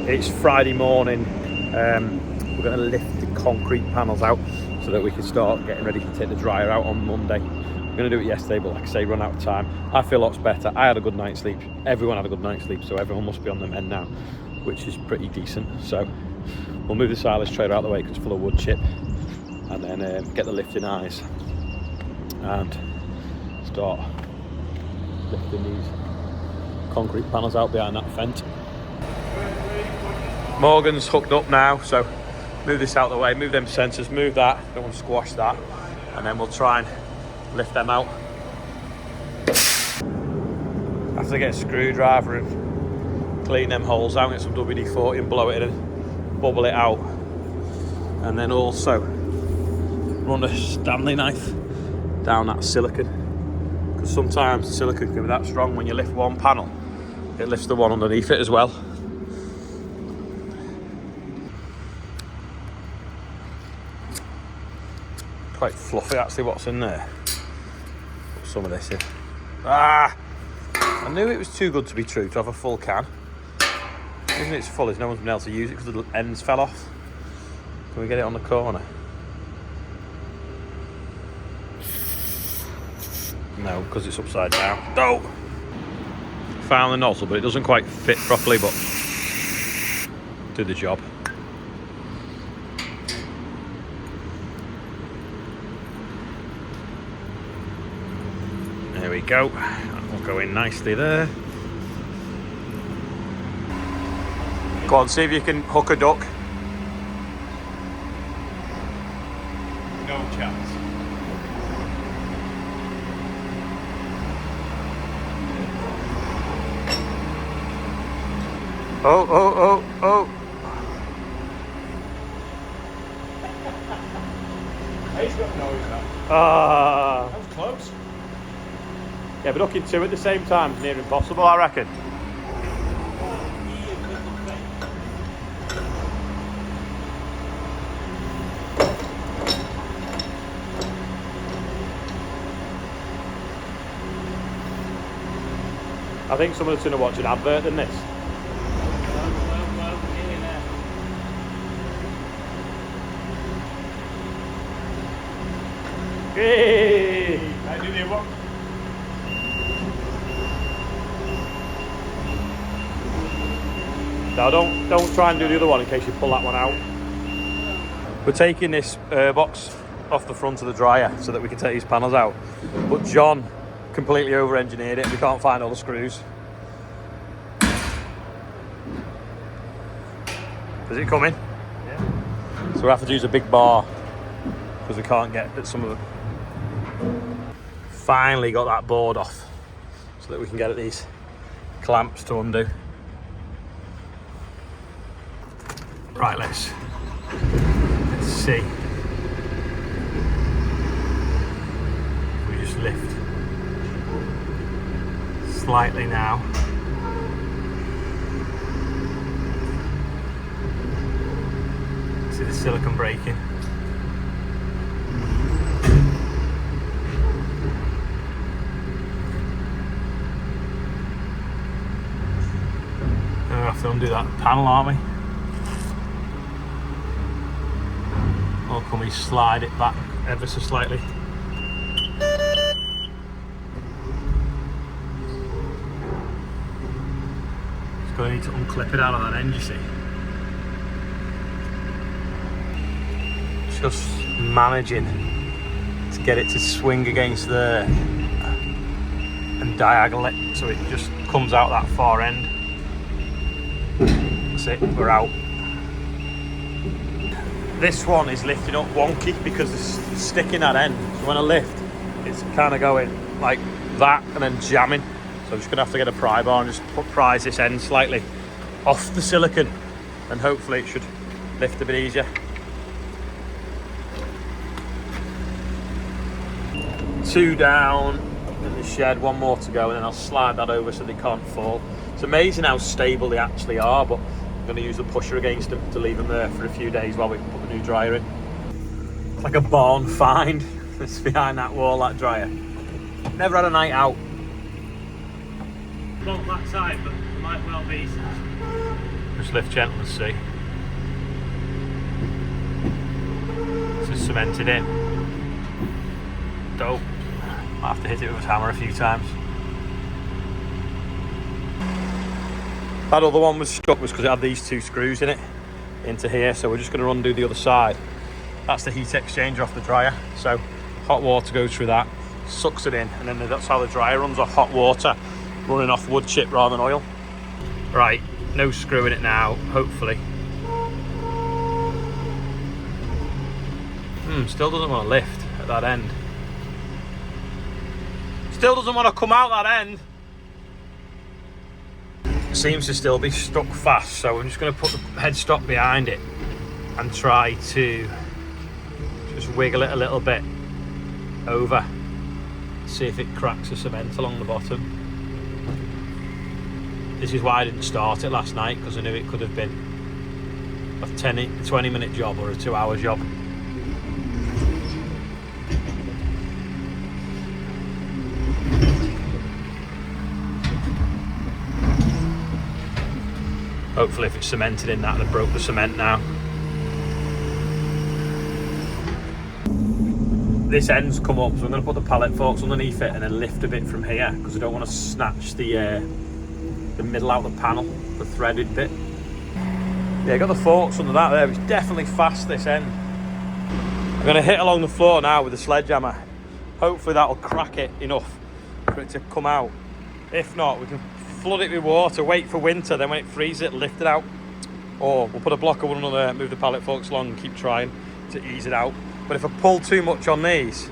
It's Friday morning. We're going to lift the concrete panels out so that we can start getting ready to take the dryer out on Monday. We're going to do it yesterday, but like I say, run out of time. I feel lots better. I had a good night's sleep. Everyone had a good night's sleep, so everyone must be on the mend now, which is pretty decent. So we'll move the silage trailer out of the way because it's full of wood chip, and then get the lifting eyes and start lifting these concrete panels out behind that fence. Morgan's hooked up now, so move this out of the way, move them sensors, move that, don't want to squash that, and then we'll try and lift them out. Have to get a screwdriver and clean them holes out, get some WD-40 and blow it in and bubble it out, and then also run a Stanley knife down that silicon, because sometimes the silicon can be that strong. When you lift one panel, it lifts the one underneath it as well. Quite fluffy actually what's in there. Put some of this in. I knew it was too good to be true to have a full can. Even if it's full, no one's been able to use it because the ends fell off. Can we get it on the corner? No, because it's upside down. No! Found the nozzle, but it doesn't quite fit properly, but do the job. There we go. That will go in nicely there. Go on, see if you can hook a duck. No chance. Oh. He's got no that. That was close. Yeah, but hooking two at the same time is near impossible, I reckon. I think someone's going to watch an advert than this. Hey! I do the one. No, don't try and do the other one in case you pull that one out. We're taking this box off the front of the dryer so that we can take these panels out. But John completely over-engineered it. We can't find all the screws. Is it coming? Yeah. So we'll have to use a big bar because we can't get at some of it. Finally got that board off so that we can get at these clamps to undo. Right, let's see. We just lift slightly now. See the silicone breaking. We'll have to undo that panel, aren't we? Or can we slide it back ever so slightly? Just going to need to unclip it out of that end, you see. Just managing to get it to swing against there and diagonal it so it just comes out that far end. That's it, we're out. This one is lifting up wonky because it's sticking that end. So when I lift, it's kind of going like that and then jamming. So I'm just going to have to get a pry bar and just prise this end slightly off the silicone, and hopefully it should lift a bit easier. Two down in the shed, one more to go, and then I'll slide that over so they can't fall. It's amazing how stable they actually are, but I'm going to use the pusher against them to leave them there for a few days while we put the new dryer in. It's like a barn find. It's behind that wall, that dryer. Never had a night out. Not that side, but it might well be. Just lift gentle and see. This is cemented in. Dope. Might have to hit it with a hammer a few times. That other one was stuck because it had these 2 screws in it into here, so we're just going to undo the other side. That's the heat exchanger off the dryer, so hot water goes through that, sucks it in, and then that's how the dryer runs, off hot water running off wood chip rather than oil. Right, no screw in it now, hopefully. Still doesn't want to lift at that end. Still doesn't want to come out that end. Seems to still be stuck fast, so I'm just going to put the headstock behind it and try to just wiggle it a little bit over, see if it cracks the cement along the bottom. This is why I didn't start it last night, because I knew it could have been a 20-minute job or a 2-hour job. Hopefully if it's cemented in that, they've broke the cement now. This end's come up, so I'm going to put the pallet forks underneath it and then lift a bit from here, because I don't want to snatch the middle out of the panel, the threaded bit. Yeah, I got the forks under that there. It's definitely fast, this end. I'm going to hit along the floor now with the sledgehammer. Hopefully that'll crack it enough for it to come out. If not, we can flood it with water, wait for winter, then when it freezes it, lift it out. Or we'll put a block of wood under there, move the pallet forks along and keep trying to ease it out. But if I pull too much on these,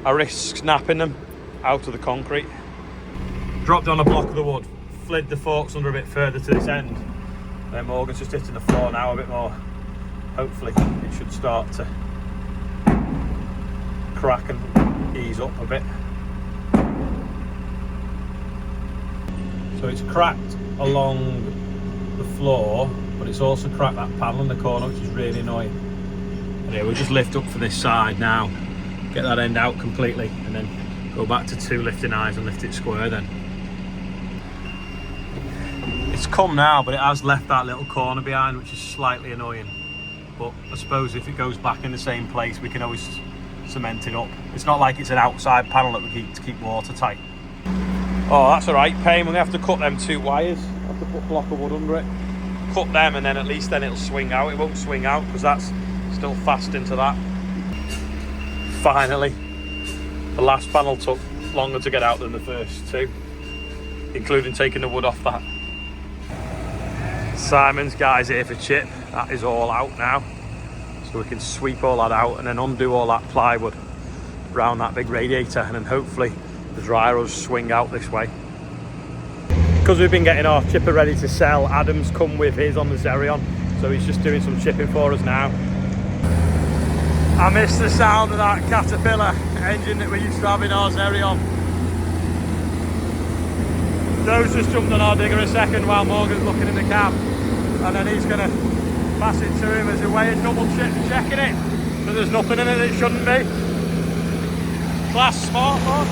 I risk snapping them out of the concrete. Dropped on a block of the wood, flid the forks under a bit further to this end. Then Morgan's just hitting the floor now a bit more. Hopefully it should start to crack and ease up a bit. So it's cracked along the floor, but it's also cracked that panel in the corner, which is really annoying. And yeah, we'll just lift up for this side now, get that end out completely, and then go back to 2 lifting eyes and lift it square then. It's come now, but it has left that little corner behind, which is slightly annoying. But I suppose if it goes back in the same place, we can always cement it up. It's not like it's an outside panel that we keep to keep watertight. Oh, that's all right, pain. We're gonna have to cut them 2 wires. I have to put a block of wood under it. Cut them, and then at least then it'll swing out. It won't swing out because that's still fast into that. Finally, the last panel took longer to get out than the first 2, including taking the wood off that. Simon's guys here for chip. That is all out now, so we can sweep all that out and then undo all that plywood around that big radiator, and then hopefully the dryer will swing out this way. Because we've been getting our chipper ready to sell, Adam's come with his on the Xerion, so he's just doing some chipping for us now. I miss the sound of that Caterpillar engine that we used to have in our Xerion. Joe's just jumped on our digger a second while Morgan's looking in the cab, and then he's going to pass it to him as a way of double checking it, that there's nothing in it that shouldn't be. Class smart, Mark.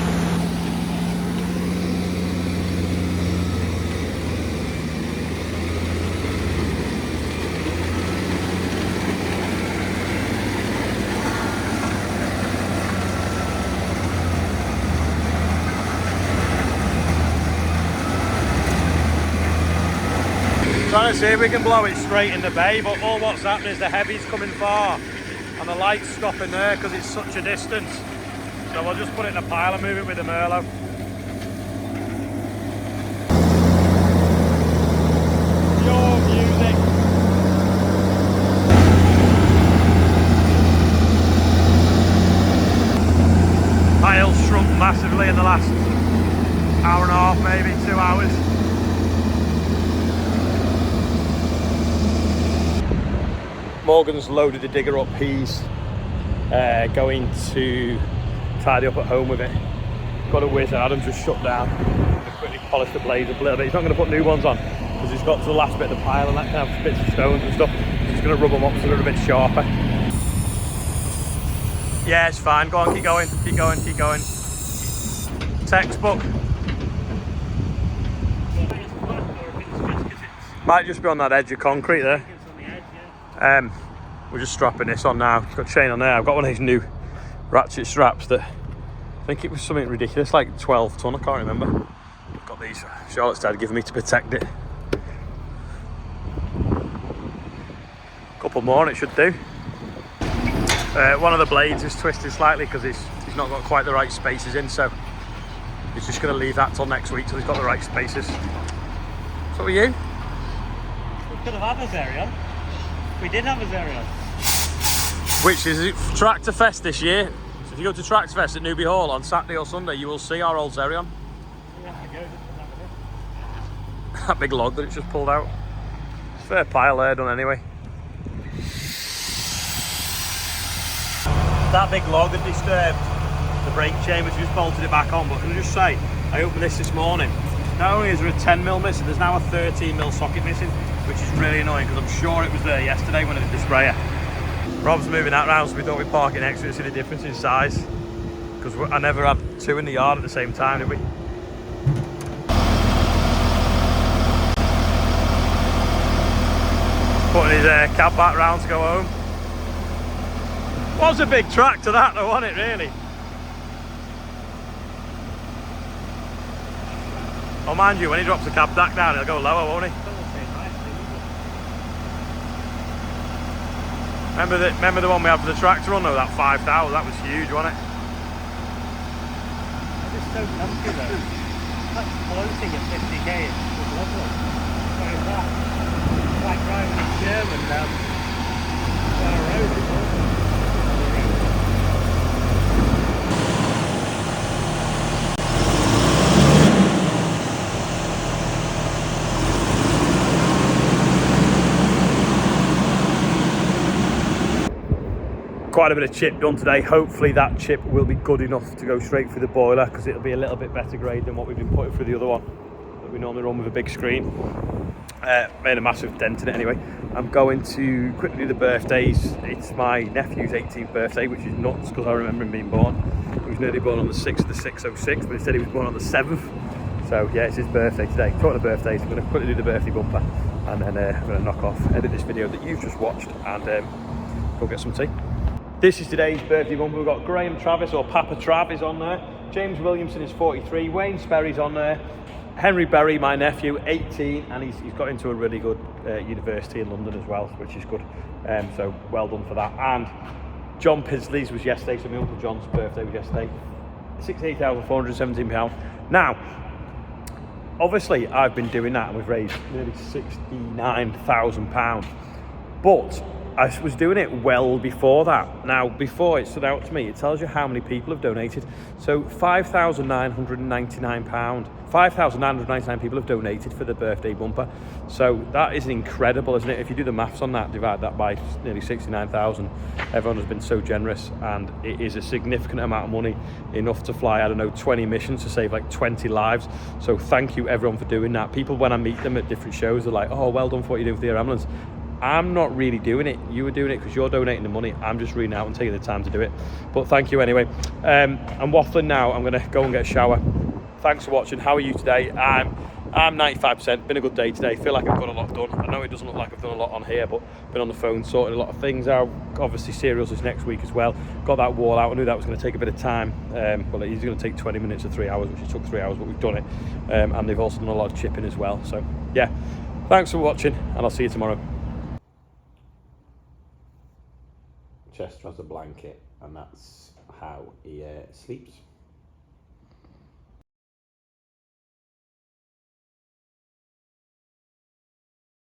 Trying to see if we can blow it straight in the bay, but all what's happening is the heavy's coming far and the light's stopping there because it's such a distance. So we'll just put it in a pile and move it with the Merlo. Pure music. Pile's shrunk massively in the last hour and a half, maybe 2 hours. Morgan's loaded the digger up. He's going to tidy up at home with it. Got a whiz. Adam's just shut down. Quickly polish the blades up a little bit. He's not going to put new ones on because he's got to the last bit of the pile and that can have bits of stones and stuff. He's just going to rub them up so they're a bit sharper. Yeah, it's fine. Go on, keep going, keep going, keep going. Textbook. Might just be on that edge of concrete there. It's on the edge, yeah. We're just strapping this on now. It's got a chain on there. I've got one of these new ratchet straps that I think it was something ridiculous, like 12 ton, I can't remember. I've got these Charlotte's dad giving me to protect it. Couple more and it should do. One of the blades is twisted slightly because he's not got quite the right spaces in, so he's just going to leave that till next week till he's got the right spaces. So are you? We could have had a Zerion. We did have a Zerion. Which is Tractor Fest this year. So if you go to Tractor Fest at Newby Hall on Saturday or Sunday, you will see our old Zerion. We have to go just to have it. That big log that it's just pulled out. It's a fair pile there done anyway. That big log that disturbed the brake chambers, just bolted it back on. But can I just say, I opened this morning. Not only is there a 10mm missing, there's now a 13mm socket missing, which is really annoying because I'm sure it was there yesterday when I did the sprayer. Rob's moving that round, so we thought we'd park it next to it to see the difference in size. Because I never had two in the yard at the same time, did we? Putting his cab back round to go home. Was a big tractor that though, wasn't it, really? Oh, mind you, when he drops the cab back down, he'll go lower, won't he? Remember the one we had for the tractor on though, that 5,000, that was huge, wasn't it? It's so comfy though. That's floating at 50k, it's lovely. What is that? It's like driving a German down a road, it's awesome. Quite a bit of chip done today. Hopefully that chip will be good enough to go straight through the boiler because it'll be a little bit better grade than what we've been putting through the other one that we normally run with a big screen. Made a massive dent in it anyway. I'm going to quickly do the birthdays. It's my nephew's 18th birthday, which is nuts because I remember him being born. He was nearly born on the 6th of the 606, but instead he was born on the 7th. So yeah, it's his birthday today. Talking of birthdays, I'm going to quickly do the birthday bumper and then I'm going to knock off, edit this video that you've just watched and go get some tea. This is today's birthday bumper. We've got Graham Travis, or Papa Trav, is on there. James Williamson is 43. Wayne Sperry's on there. Henry Berry, my nephew, 18, and he's got into a really good university in London as well, which is good. So well done for that. And John Pisley's was yesterday, so my Uncle John's birthday was yesterday. £68,417. Now, obviously, I've been doing that, and we've raised nearly £69,000. But I was doing it well before that. Now, before it stood out to me, it tells you how many people have donated. So £5,999. 5,999 people have donated for the birthday bumper. So that is incredible, isn't it? If you do the maths on that, divide that by nearly 69,000. Everyone has been so generous, and it is a significant amount of money, enough to fly, I don't know, 20 missions to save like 20 lives. So thank you everyone for doing that. People, when I meet them at different shows, they're like, oh, well done for what you're doing for the air ambulance. I'm not really doing it. You were doing it because you're donating the money. I'm just reading out and taking the time to do it. But thank you anyway. I'm waffling now. I'm going to go and get a shower. Thanks for watching. How are you today? I'm 95%. Been a good day today. Feel like I've got a lot done. I know it doesn't look like I've done a lot on here, but been on the phone sorting a lot of things out. Obviously cereals is next week as well. Got that wall out. I knew that was going to take a bit of time. Well, it's going to take 20 minutes or 3 hours, which it took 3 hours, but we've done it. And they've also done a lot of chipping as well. So yeah, thanks for watching, and I'll see you tomorrow. Chester has a blanket, and that's how he sleeps.